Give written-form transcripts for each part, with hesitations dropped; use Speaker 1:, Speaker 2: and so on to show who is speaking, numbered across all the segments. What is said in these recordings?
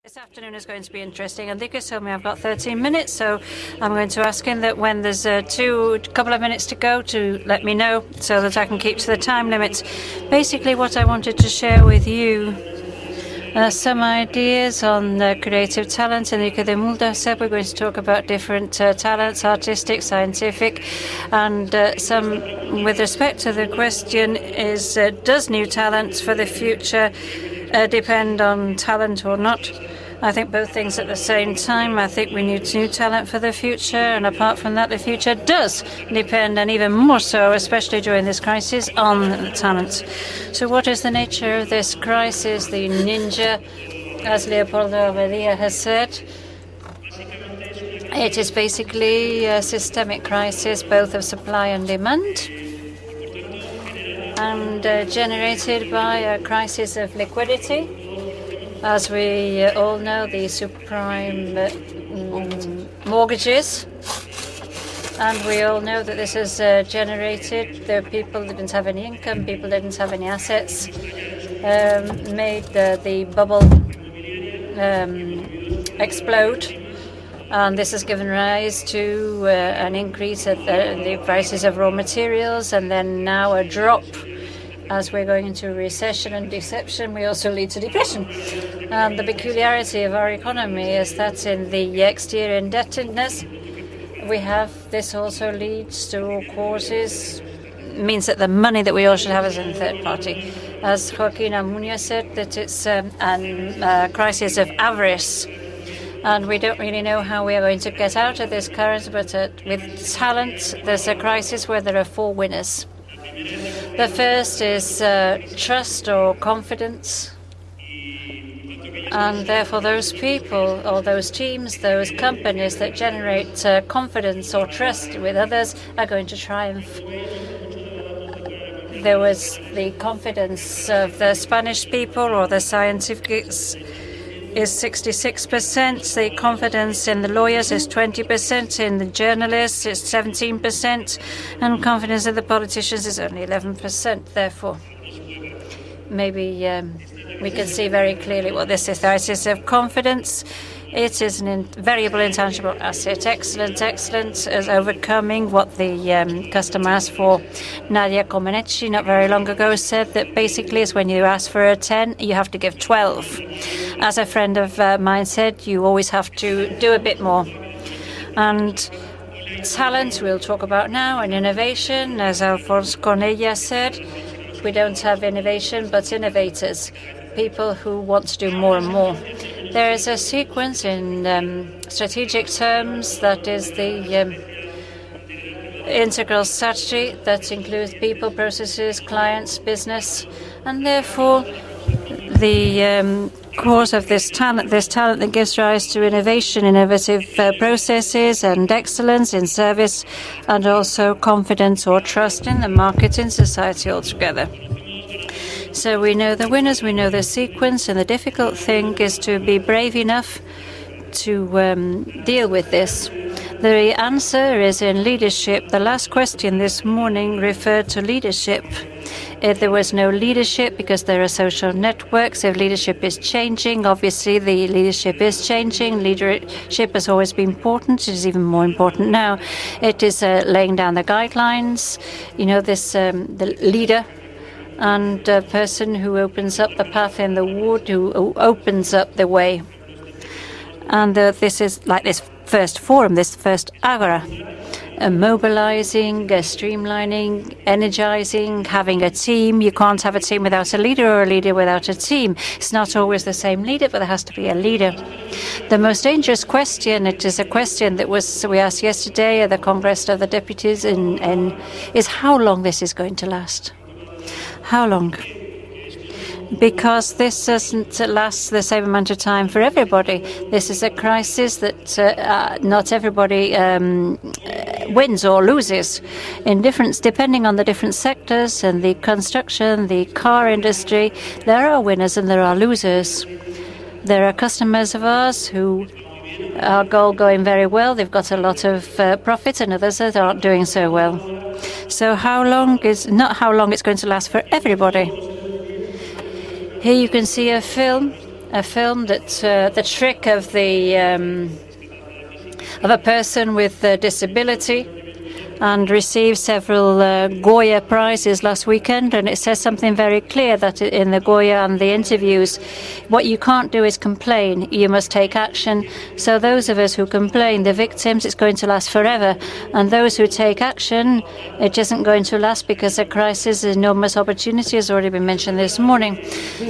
Speaker 1: This afternoon is going to be interesting. Enrique told me I've got 13 minutes, so I'm going to ask him that when there's a couple of minutes to go to let me know so that I can keep to the time limits. Basically, what I wanted to share with you some ideas on creative talent. Enrique de Mulder said we're going to talk about different talents, artistic, scientific, and some with respect to the question is, does new talent for the future depend on talent or not? I think both things at the same time. I think we need new talent for the future, and apart from that, the future does depend, and even more so, especially during this crisis, on talent. So what is the nature of this crisis? The ninja, as Leopoldo Avedía has said, it is basically a systemic crisis, both of supply and demand, and generated by a crisis of liquidity. As we all know, the subprime mortgages, and we all know that this has generated the people didn't have any income, people didn't have any assets, made the bubble explode, and this has given rise to an increase of the prices of raw materials, and then now a drop. As we're going into recession and deception, we also lead to depression. And the peculiarity of our economy is that in the exterior indebtedness we have, this also leads to all causes, means that the money that we all should have is in third party. As Joaquin Almunia said, that it's a crisis of avarice. And we don't really know how we are going to get out of this current, but with talent, there's a crisis where there are four winners. The first is trust or confidence, and therefore those people or those teams, those companies that generate confidence or trust with others are going to triumph. There was the confidence of the Spanish people or the scientifics is 66%, the confidence in the lawyers is 20%, in the journalists is 17%, and confidence in the politicians is only 11%. Therefore, maybe we can see very clearly what this is. The crisis of confidence. It is an variable intangible asset. Excellent as overcoming what the customer asked for. Nadia Comaneci, not very long ago, said that basically is when you ask for a 10, you have to give 12. As a friend of mine said, you always have to do a bit more. And talent we'll talk about now, and innovation, as Alfonso Cornella said, we don't have innovation but innovators, people who want to do more and more. There is a sequence in strategic terms that is the integral strategy that includes people, processes, clients, business, and therefore the cause of this talent that gives rise to innovation, innovative processes and excellence in service, and also confidence or trust in the market, in society altogether. So we know the winners, we know the sequence, and the difficult thing is to be brave enough to deal with this. The answer is in leadership. The last question this morning referred to leadership. If there was no leadership because there are social networks, if leadership is changing, obviously the leadership is changing. Leadership has always been important. It is even more important now. It is laying down the guidelines. You know, this the leader and a person who opens up the path in the wood, who opens up the way. And this is like this first forum, this first Ágora, mobilizing, streamlining, energizing, having a team. You can't have a team without a leader or a leader without a team. It's not always the same leader, but there has to be a leader. The most dangerous question, it is a question that we asked yesterday at the Congress of the Deputies, is how long this is going to last. How long? Because this doesn't last the same amount of time for everybody. This is a crisis that not everybody wins or loses. Depending on the different sectors and the construction, the car industry, there are winners and there are losers. There are customers of ours who are going very well. They've got a lot of profit, and others that aren't doing so well. So how long is not how long it's going to last for everybody. Here you can see a film a film that the trick of a person with a disability, and received several Goya prizes last weekend. And it says something very clear, that in the Goya and the interviews, what you can't do is complain. You must take action. So those of us who complain, the victims, it's going to last forever. And those who take action, it isn't going to last, because the crisis, enormous opportunity, has already been mentioned this morning.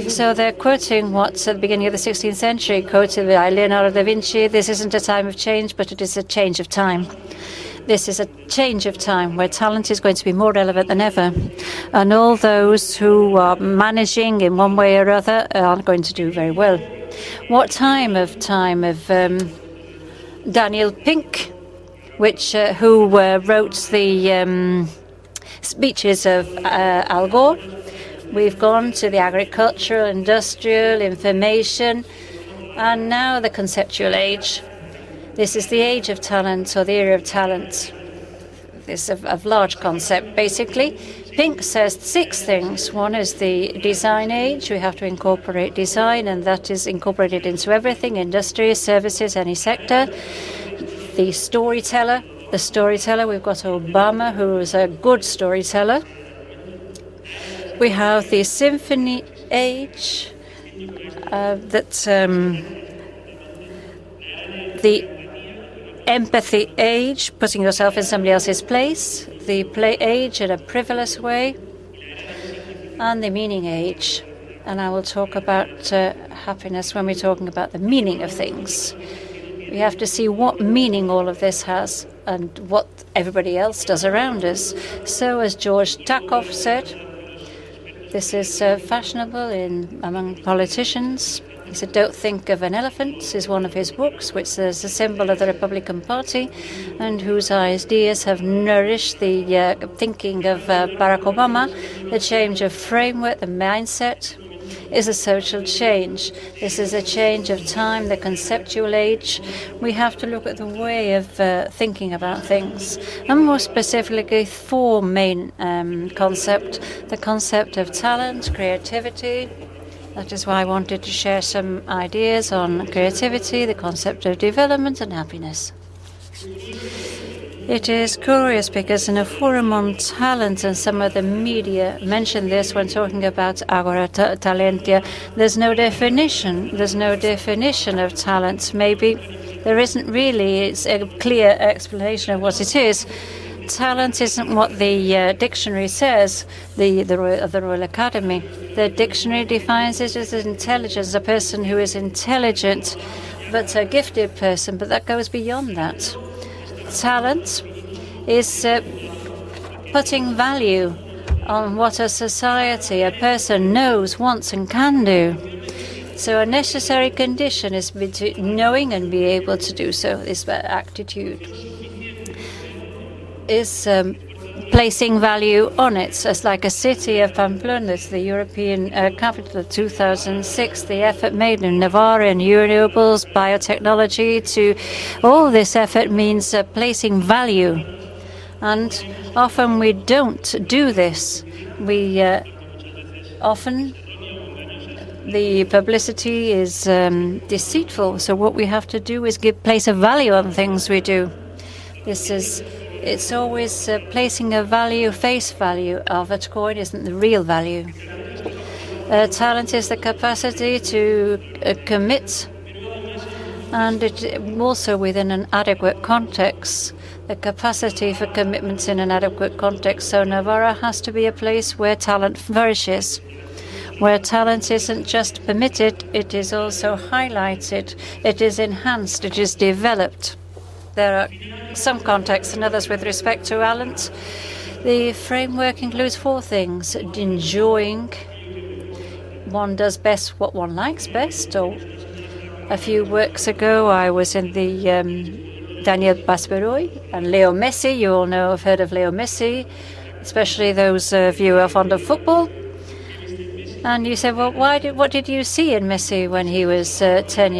Speaker 1: So they're quoting what's at the beginning of the 16th century, quoted by Leonardo da Vinci: "This isn't a time of change, but it is a change of time." This is a change of time where talent is going to be more relevant than ever. And all those who are managing in one way or other are going to do very well. What time of Daniel Pink, who wrote the speeches of Al Gore. We've gone to the agricultural, industrial, information, and now the conceptual age. This is the age of talent, or the era of talent. This is a large concept, basically. Pink says 6 things. One is the design age. We have to incorporate design, and that is incorporated into everything: industry, services, any sector. The storyteller. We've got Obama, who is a good storyteller. We have the symphony age. The empathy age, putting yourself in somebody else's place, the play age in a frivolous way, and the meaning age. And I will talk about happiness when we're talking about the meaning of things. We have to see what meaning all of this has and what everybody else does around us. So, as George Takov said, this is fashionable among politicians. He said, "Don't think of an elephant," is one of his books, which is a symbol of the Republican Party, and whose ideas have nourished the thinking of Barack Obama. The change of framework, the mindset, is a social change. This is a change of time, the conceptual age. We have to look at the way of thinking about things, and more specifically 4 main concepts. The concept of talent, creativity. That is why I wanted to share some ideas on creativity, the concept of development, and happiness. It is curious because in a forum on talent, and some of the media mentioned this when talking about Ágora, Talentia, there's no definition. There's no definition of talent. Maybe there isn't really. It's a clear explanation of what it is. Talent isn't what the dictionary says, the Royal Academy. The dictionary defines it as intelligence, a person who is intelligent, but a gifted person, but that goes beyond that. Talent is putting value on what a society, a person knows, wants, and can do. So a necessary condition is knowing and be able to do so. This attitude is placing value on it. It's like a city of Pamplona, it's the European capital of 2006, the effort made in Navarra and renewables, biotechnology, to all this effort means placing value. And often we don't do this. We often the publicity is deceitful. So what we have to do is place a value on things we do. It's always placing a value, face value of a coin isn't the real value. Talent is the capacity to commit, and it also within an adequate context, the capacity for commitment in an adequate context. So Navarra has to be a place where talent flourishes, where talent isn't just permitted, it is also highlighted, it is enhanced, it is developed. There are some contexts and others with respect to talent. The framework includes 4 things: enjoying, one does best what one likes best. Or a few weeks ago, I was in the Daniel Basberoi and Leo Messi. You all know, have heard of Leo Messi, especially those of you who are fond of football. And you said, well, what did you see in Messi when he was 10 years